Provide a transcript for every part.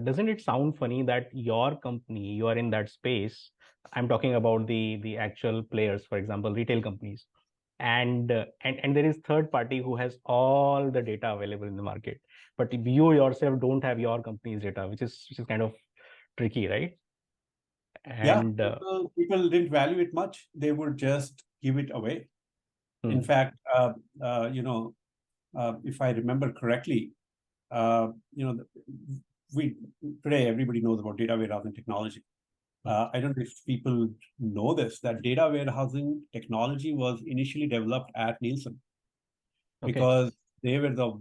doesn't it sound funny that your company, you are in that space? I'm talking about the actual players, for example, retail companies, and there is third party who has all the data available in the market, but you yourself don't have your company's data, which is kind of tricky, right? Yeah, And people didn't value it much. They would just give it away. In hmm, fact, if I remember correctly, uh, you know, we today everybody knows about data warehousing technology. hmm, I don't know if people know this, that data warehousing technology was initially developed at Nielsen okay. because they were the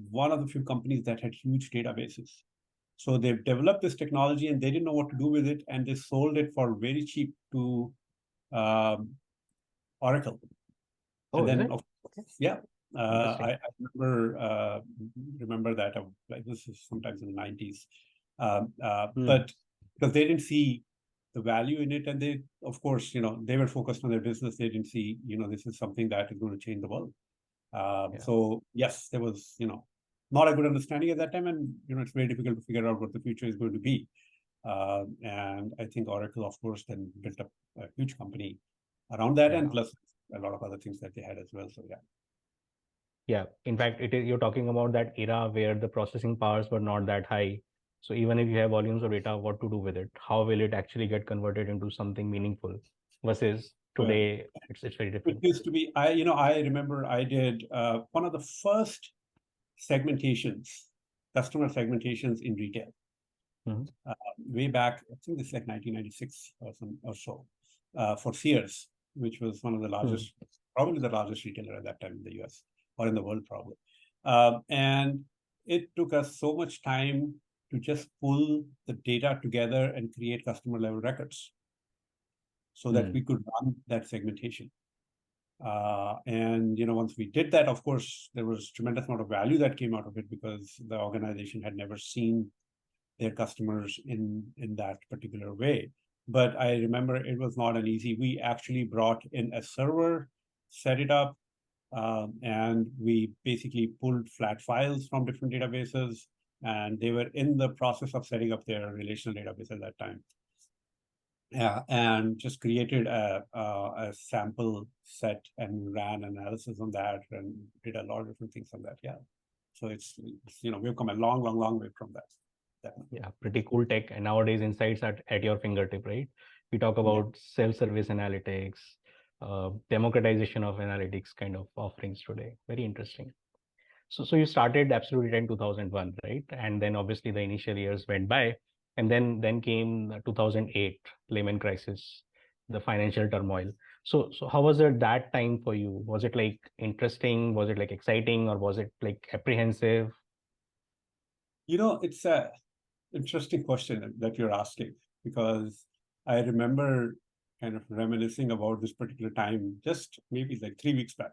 one of the few companies that had huge databases. So they've developed this technology and they didn't know what to do with it, and they sold it for very cheap to um, Oracle. And Oh, is then, it? Okay, yeah, interesting. I remember that like this is sometimes in the 90s, Hmm. but because they didn't see the value in it, and they, of course, they were focused on their business. They didn't see, this is something that is going to change the world. Yeah. So yes, there was, not a good understanding at that time, and it's very difficult to figure out what the future is going to be. And I think Oracle, of course, then built up a huge company around that, and Yeah. plus a lot of other things that they had as well. So yeah. Yeah, in fact, it is, you're talking about that era where the processing powers were not that high. So even if you have volumes of data, what to do with it? How will it actually get converted into something meaningful? Versus Right. today, it's very It different. used to be, I remember I did one of the first segmentations, customer segmentations in retail, Mhm. uh, way back. I think this is like 1996 or so, for Sears, which was one of the Hmm. largest, probably the largest retailer at that time in the US or in the world, probably. And it took us so much time to just pull the data together and create customer level records so that Hmm. we could run that segmentation. And once we did that, of course, there was tremendous amount of value that came out of it because the organization had never seen their customers in that particular way. But I remember it was not an easy. We actually brought in a server, set it up, and we basically pulled flat files from different databases, and they were in the process of setting up their relational database at that time. Yeah, and just created a sample set and ran analysis on that and did a lot of different things on that. Yeah, so we've come a long, long, long way from that. Definitely. Yeah, pretty cool tech. And nowadays, insights at your fingertip, right? We talk Yeah. about self-service analytics, democratization of analytics kind of offerings today. Very interesting. So you started Absolute Data in 2001, right? And then obviously the initial years went by, and then came 2008 Lehman crisis, the financial turmoil. So how was it that time for you? Was it like interesting? Was it like exciting, or was it like apprehensive? It's a interesting question that you're asking because I remember kind of reminiscing about this particular time just maybe like 3 weeks back.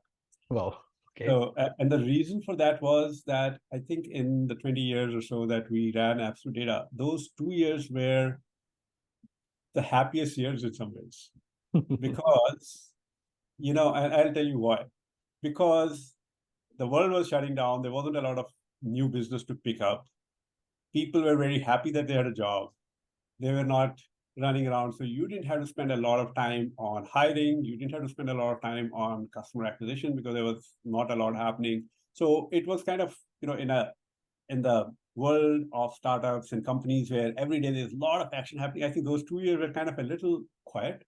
Wow. Okay. So, and the reason for that was that I think in the 20 years or so that we ran Absolute Data, those 2 years were the happiest years in some ways because, and I'll tell you why. Because the world was shutting down, there wasn't a lot of new business to pick up. People were very happy that they had a job. They were not running around. So you didn't have to spend a lot of time on hiring. You didn't have to spend a lot of time on customer acquisition because there was not a lot happening. So it was kind of, in the world of startups and companies where every day there's a lot of action happening. I think those 2 years were kind of a little quiet,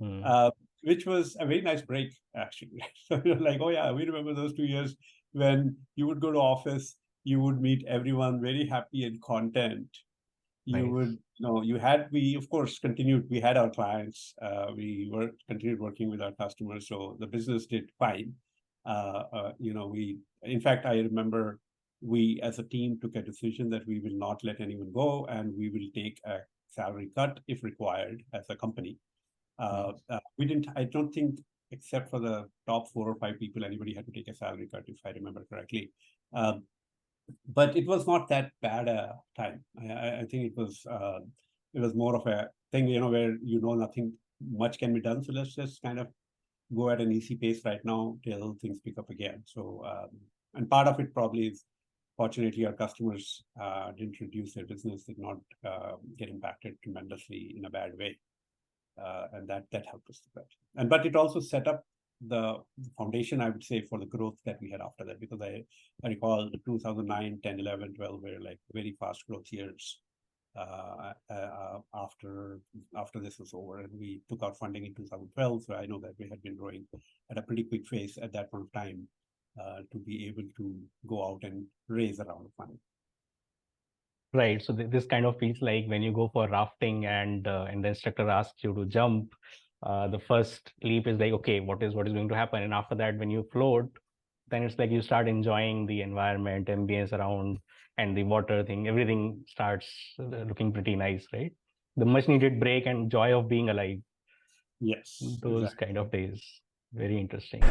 Hmm. uh, which was a very nice break, actually. So you're like, oh yeah, we remember those 2 years when you would go to office, you would meet everyone very happy and content. You Nice. would, we of course continued, we had our clients, continued working with our customers. So the business did fine. In fact, I remember we as a team took a decision that we will not let anyone go and we will take a salary cut if required as a company. Hmm. I don't think, except for the top 4 or 5 people, anybody had to take a salary cut, if I remember correctly. Um, but it was not that bad a time. I think it was more of a thing, where nothing much can be done. So let's just kind of go at an easy pace right now till things pick up again. So and part of it probably is Fortunately, our customers didn't reduce their business, did not get impacted tremendously in a bad way. And that helped us to that. But it also set up the foundation, I would say, for the growth that we had after that, because I recall 2009, 10, 11, 12 were like very fast growth years after this was over, and we took our funding in 2012. So I know that we had been growing at a pretty quick pace at that point of time to be able to go out and raise a round of money. Right. So this kind of feels like when you go for rafting and the instructor asks you to jump, the first leap is like, okay, what is going to happen? And after that, when you float, then it's like you start enjoying the environment, ambience around, and the water thing. Everything starts looking pretty nice, right? The much needed break and joy of being alive. Yes. Those exactly. kind of days. Very interesting.